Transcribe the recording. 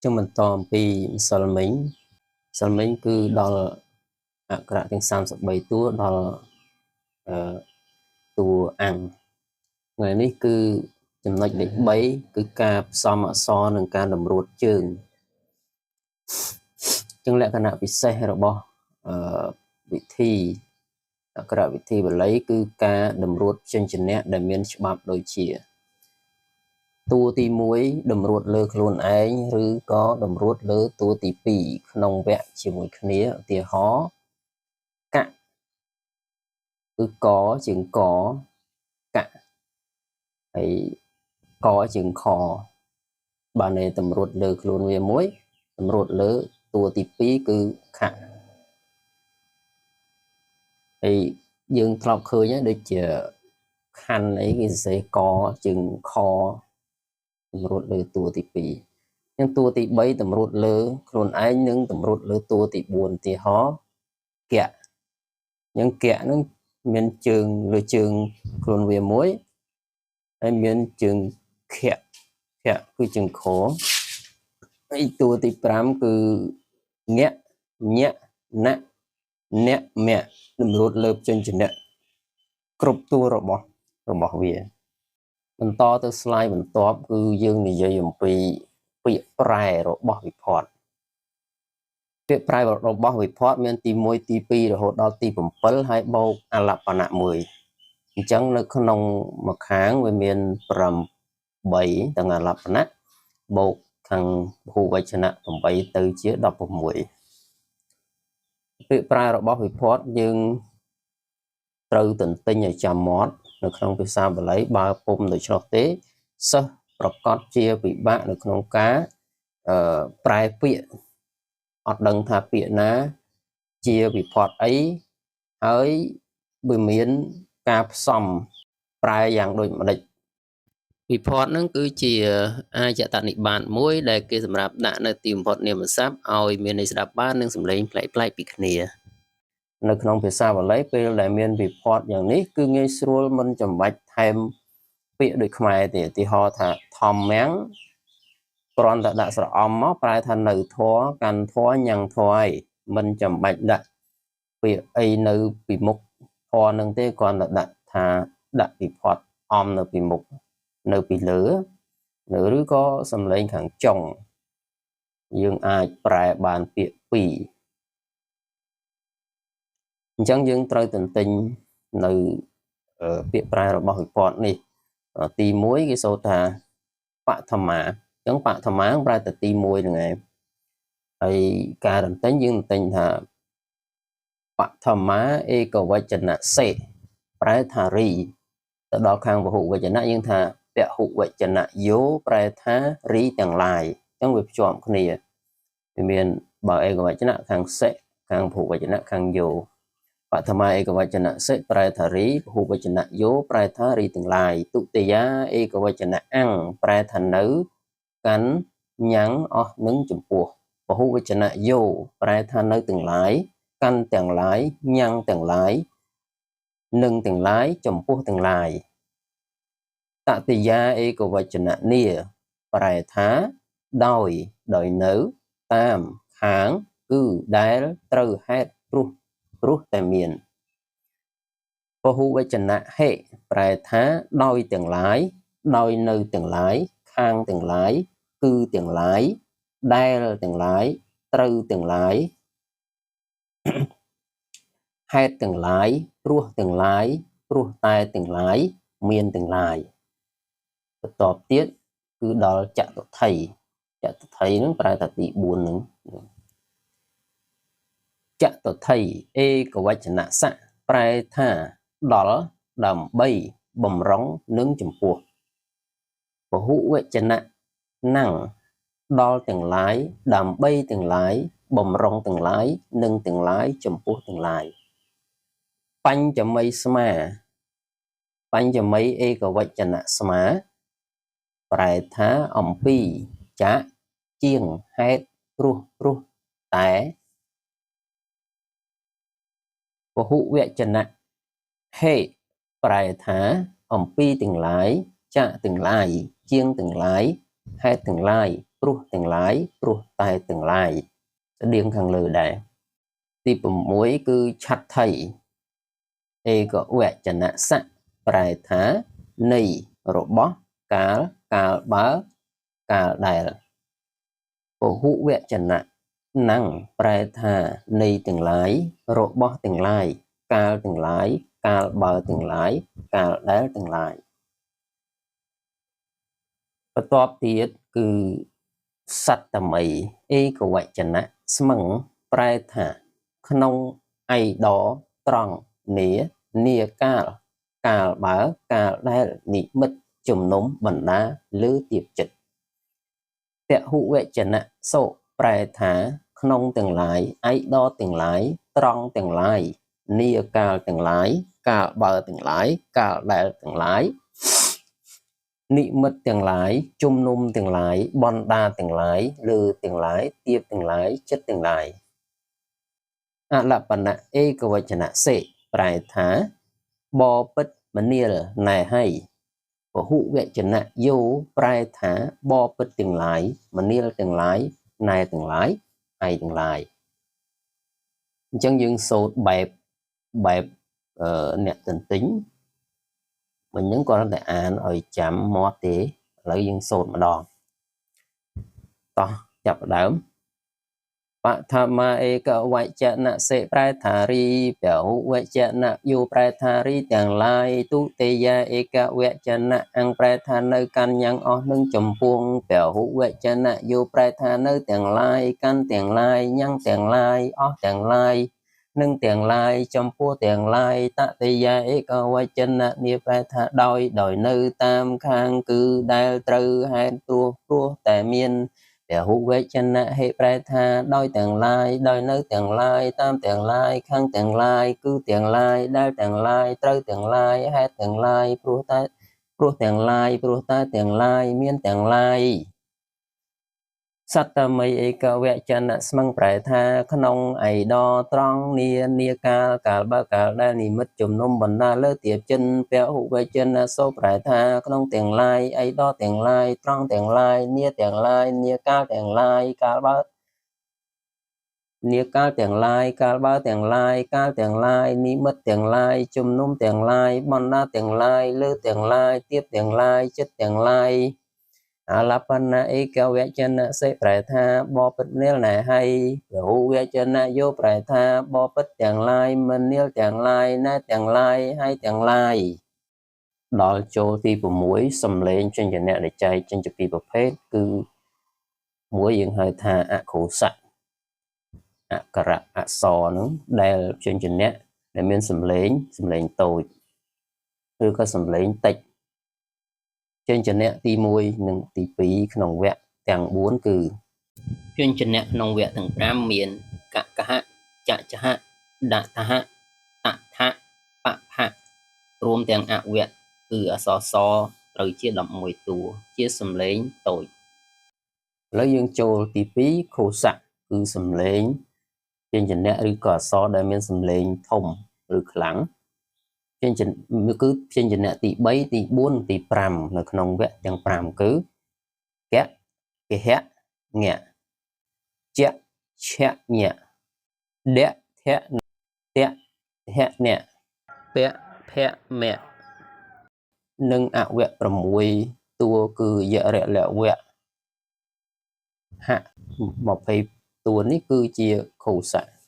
Trong mình tòmពីម្សិលមិញគឺដល់អក្សរទាំង33តួដល់តួអង្គថ្ងៃនេះគឺចំណុចលេខ3គឺការផ្សំអក្សរនិងការតម្រួតជើងចឹងលក្ខណៈពិសេសរបស់វិធីអក្សរវិធីបាលីគឺការតម្រួតព្យញ្ជនៈដែលមានច្បាប់ដូចជាតួទី1តម្រួតលើខ្លួនឯងឬក៏តម្រួតលើតួទី2ក្នុងវគ្គជាមួយគ្នាឧទាហរណ៍កគឺកជាងកកហើយកជាងខបានតែតម្រួតលើខ្លួនវាមួយតម្រួតលើតួទី2គឺខហើយយើងធ្លាប់ឃើញដូចជាខណ្ឌអីគេសរសេរកជាងខតម្រួតលើតួទី2អញ្ចឹងតួទី3តម្រួតលើខ្លួនឯងនិងតម្រួតលើតួទី4ឧទាហរណ៍កៈអញ្ចឹងកៈហ្នឹងមានជើងលើជើងខ្លួនវាមួយហើយមានជើងខៈគឺជើងខហើយតួទី5គឺញាក់ញាក់ណាក់អ្នកមៈតម្រួតលើព្យញ្ជនៈគ្រប់តួរបស់វាបន្តទៅ slide បន្ទាប់គឺយើងនិយាយអំពីពាក្យប្រែរបស់វិភ័តពាក្យប្រែរបស់វិភ័តមានទី1ទី2រហូតដល់ទី7ហើយបូកអលបនៈ1អញ្ចឹងនៅក្នុងមួយខាងវាមាន8ទាំងអលបនៈបូកខាងពហុវចនៈ8ទៅជា16ពាក្យប្រែរបស់វិភ័តយើងត្រូវទន្ទិញឲ្យចាំមាត់នៅក្នុងភាសាបាលីបើពុំដូច្នោះទេសិស្សប្រកាសជាពិបាកនៅក្នុងការប្រែពាក្យអត់ដឹងថាពាក្យណាជាវិភ័តអីហើយវាមានការផ្សំប្រែយ៉ាងដូចម្ដេចវិភ័តហ្នឹងគឺជាអាយតនិបាតមួយដែលគេសម្រាប់ដាក់នៅទីបំផុតនាមសព្ទឲ្យមានន័យស្ដាប់បាននិងសំឡេងប្លែកៗពីគ្នានៅក្នុងភាសាបាលីពេលដែលមានវិភ័តយ៉ាងនេះគឺងាយស្រួលមិនចាំបាច់ថែមពាក្យដូចខ្មែរទេឧទាហរណ៍ថាធម្មមាំងគ្រាន់តែដាក់ស្រអំមកប្រែថានៅធัวកាន់ធัวញ៉ាំងធัวឯងមិនចាំបាច់ដាក់ពាក្យអីនៅពីមុខធัวនឹងទេគ្រាន់តែដាក់ថាដាក់វិភ័តអំនៅពីមុខនៅពីលើឬក៏សំឡេងខាងចុងយើងអាចប្រែបានពាក្យពីរអញ្ចឹងយើងត្រូវទន្ទិញនៅពាក្យប្រែរបស់វិភ័តនេះទី1គេសូត្រថាបឋមាអញ្ចឹងបឋមាប្រែតែទី1ហ្នឹងឯងហើយការទន្ទិញយើងទន្ទិញថាបឋមាឯកវចនៈសេប្រែថារីទៅដល់ខាងពហុវចនៈយើងថាពហុវចនៈយោប្រែថារីទាំងឡាយអញ្ចឹងវាភ្ជាប់គ្នាវាមានបើឯកវចនៈខាងសេខាងពហុវចនៈខាងយោបឋមាឯកវចនៈសេប្រែថារីពហុវចនៈយោប្រែថារីទាំងឡាយទុតិយាឯកវចនៈអង្គប្រែថានៅកាន់ញ៉ាំងអស់នឹងចំពោះពហុវចនៈយោប្រែថានៅទាំងឡាយកាន់ទាំងឡាយញ៉ាំងទាំងឡាយនឹងទាំងឡាយចំពោះទាំងឡាយតតិយាឯកវចនៈនីប្រែថាដោយនៅតាមខាងគឺដែលត្រូវហេតុព្រោះតែមានពហុវចនៈហេប្រែថាដោយទាំងឡាយដោយនៅទាំងឡាយខាងទាំងឡាយគឺទាំងឡាយដែលទាំងឡាយត្រូវទាំងឡាយហេតុទាំងឡាយព្រោះទាំងឡាយព្រោះតែទាំងឡាយមានទាំងឡាយបន្តទៀតគឺដល់ចតុដ្ឋីហ្នឹងប្រែថាទី4ហ្នឹងចតុដ្ឋីឯកវចនៈសៈប្រែថាដល់ដើម្បីបំរុងនឹងចំពោះពហុវចនៈណੰដល់ទាំងឡាយដើម្បីទាំងឡាយបំរុងទាំងឡាយនិងទាំងឡាយចំពោះទាំងឡាយបញ្ចមីស្មាបញ្ចមីឯកវចនៈស្មាប្រែថាអំពីចាក់ជាងហេតុព្រោះតែពហុវចនៈហេប្រែថាអំពីទាំងឡាយចាក់ទាំងឡាយជាងទាំងឡាយហេតុទាំងឡាយ ព្រោះទាំងឡាយព្រោះតែទាំងឡាយស្តៀងខាងលើដែរទី6គឺឆាត់ថៃឯកវចនៈស័កប្រែថានៃរបស់កាលកាលបើកាលដែលពហុវចនៈណੰប្រែថានៃទាំងឡាយរបស់ទាំងឡាយកាលទាំងឡាយកាលបើទាំងឡាយកាលដែលទាំងឡាយបន្ទាប់ទៀតគឺសត្តមីឯកវចនៈស្មឹងប្រែថាក្នុងអីដត្រង់នាកាលកាលបើកាលដែលនិមិត្តជំនុំបណ្ដាលើទៀបចិត្តពហុវចនៈសូប្រែថាក្នុងទាំងឡាយអីដទាំងឡាយត្រង់ទាំងឡាយនាកាលទាំងឡាយកាលបើទាំងឡាយកាលដែលទាំងឡាយនិមិត្តទាំងឡាយជំនុំទាំងឡាយបណ្ដាទាំងឡាយលើទាំងឡាយទៀបទាំងឡាយចិត្តទាំងឡាយអលបណៈឯកវចនៈសេប្រែថាបពិតមនាលណែហើយពហុវចនៈយោប្រែថាបពិតទាំងឡាយមនាលទាំងឡាយណែទាំងឡាយហើយទាំងឡាយអញ្ចឹងយើងសូត្របែបអ្នកទន្ទិញមិញហ្នឹងគាត់តែអានឲ្យចាំមាត់ទេឥឡូវយើងសូត្រម្ដងតោះចាប់ផ្ដើមបឋមឯកវចនៈសេប្រែថារីពហុវចនៈយោប្រែថារីទាំងឡាយទុតិយាឯកវចនៈអង្គប្រែថានៅកាន់យ៉ាងអស់នឹងចំពោះពហុវចនៈយោប្រែថានៅទាំងឡាយកាន់ទាំងឡាយញ៉ាំងទាំងឡាយអស់ទាំងឡាយនឹងទាំងឡាយចំពោះទាំងឡាយតតិយាឯកវចនៈនេះប្រែថាដោយនៅតាមខាងគឺដែលត្រូវហេតុព្រោះតែមានពហុវចនៈហេប្រែថាដោយទាំងឡាយដោយនៅទាំងឡាយតាមទាំងឡាយខាងទាំងឡាយគឺទាំងឡាយដែលទាំងឡាយត្រូវទាំងឡាយហេតុទាំងឡាយព្រោះទាំងឡាយព្រោះតែទាំងឡាយមានទាំងឡាយសត្តមីឯកវចនៈស្មឹងប្រែថាក្នុងអីដត្រង់នាកាលបើកាលដែលនិមិត្តជំនុំបណ្ដាលើទៀបចិនពហុវចនៈសូប្រែថាក្នុងទាំងឡាយអីដទាំងឡាយត្រង់ទាំងឡាយនាទាំងឡាយនាកាលទាំងឡាយកាលបើនាកាលទាំងឡាយកាលបើទាំងឡាយកាលទាំងឡាយនិមិត្តទាំងឡាយជំនុំទាំងឡាយបណ្ដាទាំងឡាយលើទាំងឡាយទៀបទាំងឡាយចិត្តទាំងឡាយអលបណៈឯកវចនៈសេប្រែថាបពិតនាលណែហើយពហុវចនៈយោប្រែថាបពិតទាំងឡាយមិននាលទាំងឡាយណែទាំងឡាយហើយទាំងឡាយដល់ចូលទី6សំឡេងជញ្ជនៈដែលចែកចេញជាពីរប្រភេទគឺមួយយើងហៅថាអក្ខុសៈអក្ខរៈអក្សរហ្នឹងដែលជញ្ជនៈដែលមានសំឡេងតូចឬក៏សំឡេងតិចជញ្ជនៈទី1និងទី2ក្នុងវគ្គទាំង4គឺជញ្ជនៈក្នុងវគ្គទាំង5មានកកហៈចចហៈដតហៈអថៈបផៈរួមទាំងអវគ្គគឺអក្សរសត្រូវជា11តួជាសំឡេងតូចឥឡូវយើងចូលទី2ខុសៈគឺសំឡេងជញ្ជនៈឬក៏អក្សរដែលមានសំឡេងធំឬខ្លាំងគឺជញ្ជនៈទី3ទី4ទី5នៅក្នុងវគ្គទាំង5គឺកៈកិហៈញៈចៈឆៈញៈដៈថៈតៈហៈញៈពៈភៈមៈនិងអវគ្គ6តួគឺយៈរលវគ្គហៈ20តួនេះគឺជាខុសៈ